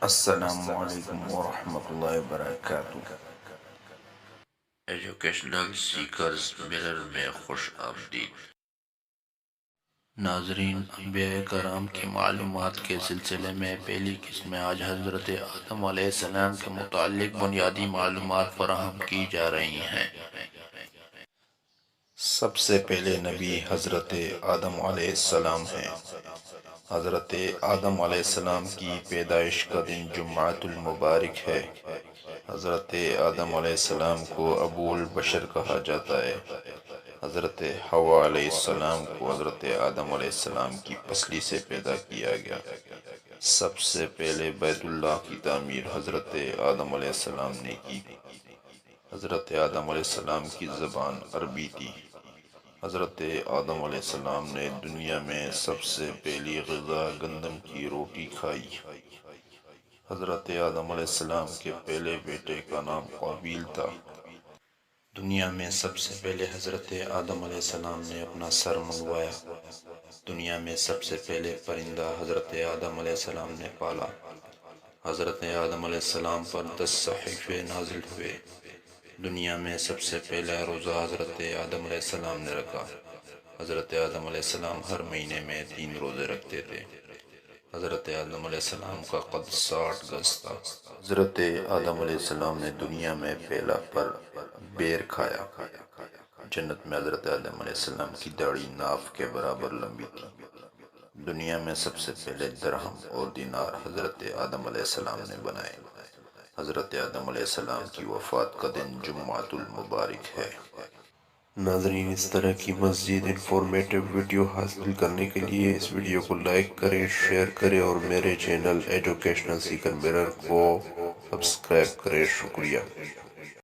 السلام علیکم ورحمۃ اللہ وبرکاتہ۔ ایجوکیشنل سیکرز ملر میں خوش آمدید۔ ناظرین، انبیاء کرام کی معلومات کے سلسلے میں پہلی قسط میں آج حضرت آدم علیہ السلام کے متعلق بنیادی معلومات فراہم کی جا رہی ہیں۔ سب سے پہلے نبی حضرت آدم علیہ السلام ہیں۔ حضرت آدم علیہ السلام کی پیدائش کا دن جمعۃ المبارک ہے۔ حضرت آدم علیہ السلام کو ابو البشر کہا جاتا ہے۔ حضرت حوا علیہ السلام کو حضرت آدم علیہ السلام کی پسلی سے پیدا کیا گیا۔ سب سے پہلے بیت اللہ کی تعمیر حضرت آدم علیہ السلام نے کی۔ حضرت آدم علیہ السلام کی زبان عربی تھی۔ حضرت آدم علیہ السلام نے دنیا میں سب سے پہلی غذا گندم کی روٹی کھائی۔ حضرت آدم علیہ السلام کے پہلے بیٹے کا نام قابیل تھا۔ دنیا میں سب سے پہلے حضرت آدم علیہ السلام نے اپنا سر منڈوایا۔ دنیا میں سب سے پہلے پرندہ حضرت آدم علیہ السلام نے پالا۔ حضرت آدم علیہ السلام پر 10 صحیفے نازل ہوئے۔ دنیا میں سب سے پہلا روزہ حضرت آدم علیہ السلام نے رکھا۔ حضرت آدم علیہ السلام ہر مہینے میں 3 روزے رکھتے تھے۔ حضرت آدم علیہ السلام کا قد 60 گز تھا۔ حضرت آدم علیہ السلام نے دنیا میں پہلا پر بیر کھایا۔ جنت میں حضرت آدم علیہ السلام کی داڑھی ناف کے برابر لمبی تھی۔ دنیا میں سب سے پہلے درہم اور دینار حضرت آدم علیہ السلام نے بنائے۔ حضرت آدم علیہ السلام کی وفات کا دن جمعۃ المبارک ہے۔ ناظرین، اس طرح کی مزید انفارمیٹو ویڈیو حاصل کرنے کے لیے اس ویڈیو کو لائک کریں، شیئر کریں اور میرے چینل ایجوکیشنل سیکر مرر کو سبسکرائب کریں۔ شکریہ۔